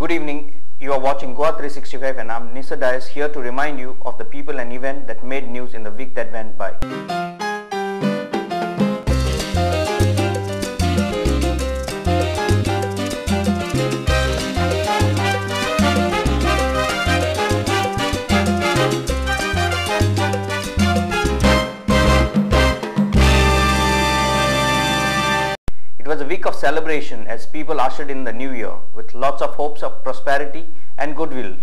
Good evening. You are watching Goa 365 and I'm Nisa Dias here to remind you of the people and event that made news in the week that went by. It was a week of celebration as people ushered in the new year with lots of hopes of prosperity and goodwill,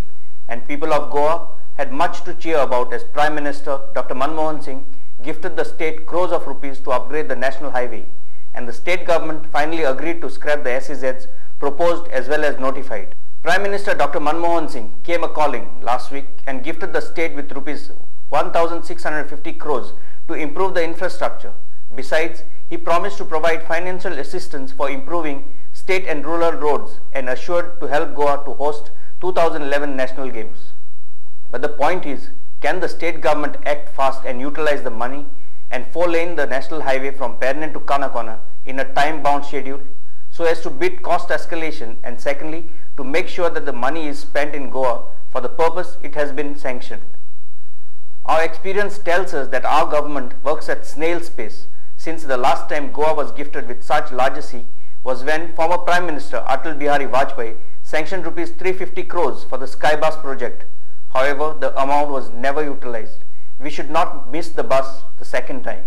and people of Goa had much to cheer about as Prime Minister Dr. Manmohan Singh gifted the state crores of rupees to upgrade the national highway, and the state government finally agreed to scrap the SEZs proposed as well as notified. Prime Minister Dr. Manmohan Singh came a-calling last week and gifted the state with rupees 1,650 crores to improve the infrastructure. Besides, he promised to provide financial assistance for improving state and rural roads and assured to help Goa to host 2011 National Games. But the point is, can the state government act fast and utilize the money and four-lane the national highway from Pernen to Kanakona in a time-bound schedule so as to beat cost escalation, and secondly, to make sure that the money is spent in Goa for the purpose it has been sanctioned. Our experience tells us that our government works at snail's pace, since the last time Goa was gifted with such largesse was when former Prime Minister Atal Bihari Vajpayee sanctioned rupees 350 crores for the Skybus project. However, the amount was never utilized. We should not miss the bus the second time.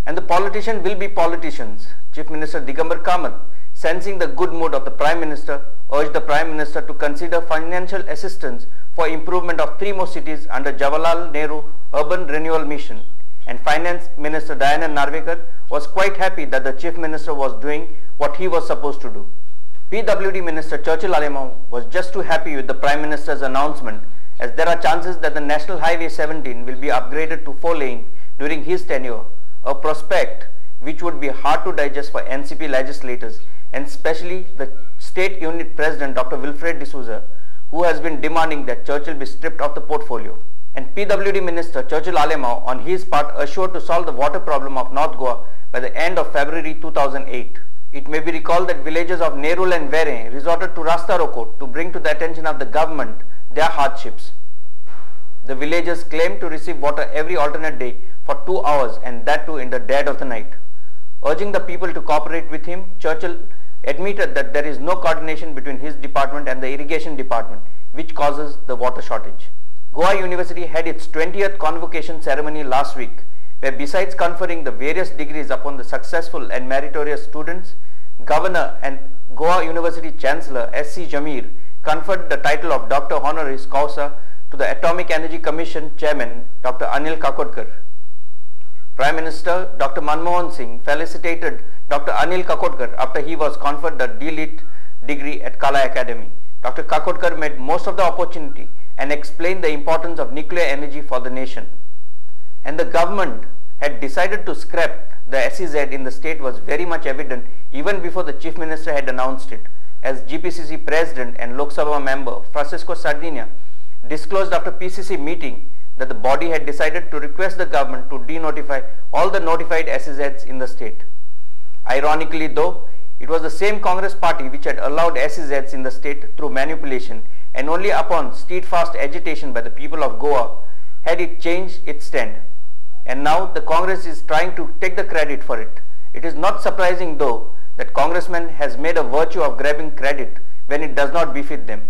And the politician will be politicians. Chief Minister Digambar Kamath, sensing the good mood of the Prime Minister, urged the Prime Minister to consider financial assistance for improvement of 3 more cities under Jawaharlal Nehru Urban Renewal Mission. And Finance Minister Dayanand Narvekar was quite happy that the Chief Minister was doing what he was supposed to do. PWD Minister Churchill Alemao was just too happy with the Prime Minister's announcement, as there are chances that the National Highway 17 will be upgraded to 4-lane during his tenure, a prospect which would be hard to digest for NCP legislators and especially the State Unit President Dr. Wilfred D'Souza, who has been demanding that Churchill be stripped of the portfolio. And PWD Minister Churchill Alemao on his part assured to solve the water problem of North Goa by the end of February 2008. It may be recalled that villagers of Nerul and Vere resorted to Rasta Roko to bring to the attention of the government their hardships. The villagers claimed to receive water every alternate day for 2 hours, and that too in the dead of the night. Urging the people to cooperate with him, Churchill admitted that there is no coordination between his department and the irrigation department, which causes the water shortage. Goa University had its 20th convocation ceremony last week, where besides conferring the various degrees upon the successful and meritorious students, Governor and Goa University Chancellor S.C. Jamir conferred the title of Doctor Honoris Causa to the Atomic Energy Commission Chairman Dr. Anil Kakodkar. Prime Minister Dr. Manmohan Singh felicitated Dr. Anil Kakodkar after he was conferred the D.Lit degree at Kala Academy. Dr. Kakodkar made most of the opportunity and explained the importance of nuclear energy for the nation. And the government had decided to scrap the SEZ in the state was very much evident even before the Chief Minister had announced it, as GPCC President and Lok Sabha member Francisco Sardinia disclosed after PCC meeting that the body had decided to request the government to denotify all the notified SEZs in the state. Ironically though, it was the same Congress party which had allowed SEZs in the state through manipulation, and only upon steadfast agitation by the people of Goa had it changed its stand. And now the Congress is trying to take the credit for it. It is not surprising though that Congressman has made a virtue of grabbing credit when it does not befit them.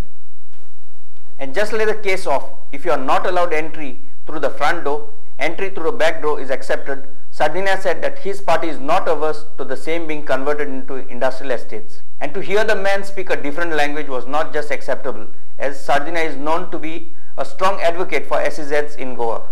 And just like the case of if you are not allowed entry through the front door, entry through the back door is accepted, Sardinia said that his party is not averse to the same being converted into industrial estates. And to hear the man speak a different language was not just acceptable, as Sardinia is known to be a strong advocate for SEZs in Goa.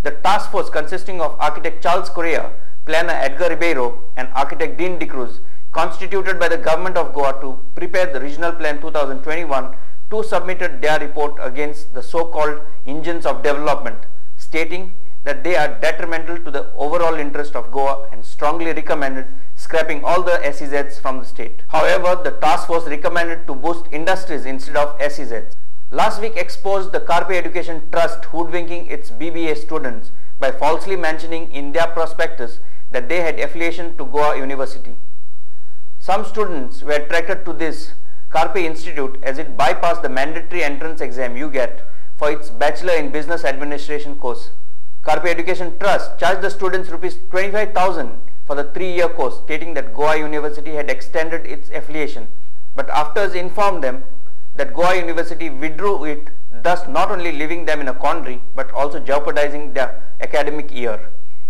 The task force consisting of architect Charles Correa, planner Edgar Ribeiro and architect Dean De Cruz, constituted by the government of Goa to prepare the Regional Plan 2021, too submitted their report against the so-called engines of development, stating that they are detrimental to the overall interest of Goa and strongly recommended scrapping all the SEZs from the state. However, the task force recommended to boost industries instead of SEZs. Last week exposed the Carpe Education Trust hoodwinking its BBA students by falsely mentioning in their prospectus that they had affiliation to Goa University. Some students were attracted to this Carpe Institute as it bypassed the mandatory entrance exam you get for its Bachelor in Business Administration course. Carpe Education Trust charged the students Rs 25,000 for the 3-year course, stating that Goa University had extended its affiliation. But afters informed them that Goa University withdrew it, thus not only leaving them in a quandary but also jeopardizing their academic year.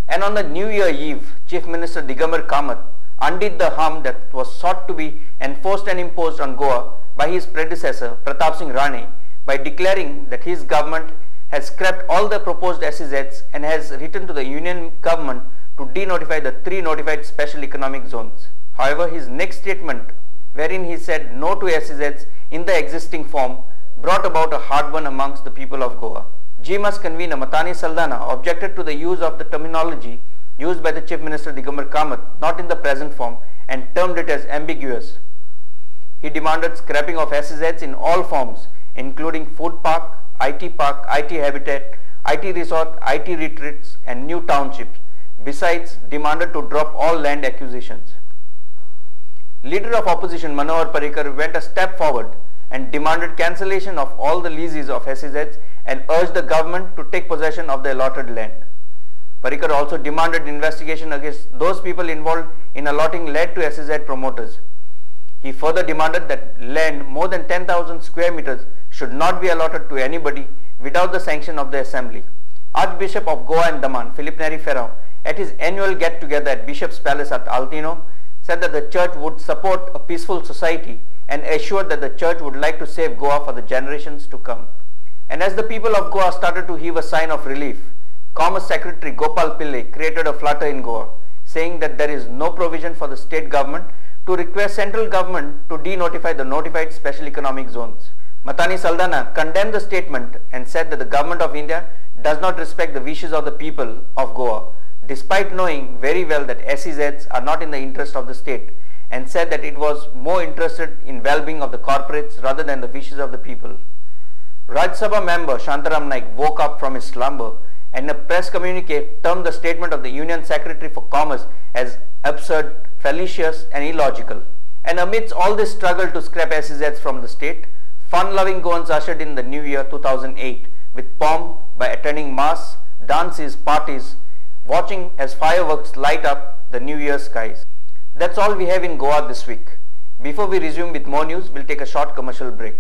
And on the New Year Eve, Chief Minister Digambar Kamath undid the harm that was sought to be enforced and imposed on Goa by his predecessor Pratap Singh Rane by declaring that his government has scrapped all the proposed SEZs and has written to the Union government to denotify the 3 notified special economic zones. However, his next statement, wherein he said no to SEZs in the existing form, brought about a heartburn amongst the people of Goa. GMAS convener Matani Saldana objected to the use of the terminology used by the Chief Minister Digambar Kamath, not in the present form, and termed it as ambiguous. He demanded scrapping of SEZs in all forms, including food park, IT habitat, IT resort, IT retreats and new townships. Besides, demanded to drop all land acquisitions. Leader of opposition Manohar Parrikar went a step forward and demanded cancellation of all the leases of SEZs and urged the government to take possession of the allotted land. Parrikar also demanded investigation against those people involved in allotting land to SEZ promoters. He further demanded that land more than 10,000 square meters should not be allotted to anybody without the sanction of the assembly. Archbishop of Goa and Daman, Philip Neri Ferrao, at his annual get-together at Bishop's Palace at Altino, said that the church would support a peaceful society and assured that the church would like to save Goa for the generations to come. And as the people of Goa started to heave a sign of relief, Commerce Secretary Gopal Pillai created a flutter in Goa, saying that there is no provision for the state government to request central government to denotify the notified special economic zones. Matani Saldana condemned the statement and said that the government of India does not respect the wishes of the people of Goa, despite knowing very well that SEZs are not in the interest of the state, and said that it was more interested in well-being of the corporates rather than the wishes of the people. Rajya Sabha member Shantaram Naik woke up from his slumber and in a press communique termed the statement of the Union Secretary for Commerce as absurd, fallacious and illogical. And amidst all this struggle to scrap SEZs from the state, fun-loving Goans ushered in the new year 2008 with pomp by attending mass, dances, parties, watching as fireworks light up the New Year skies. That's all we have in Goa this week. Before we resume with more news, we'll take a short commercial break.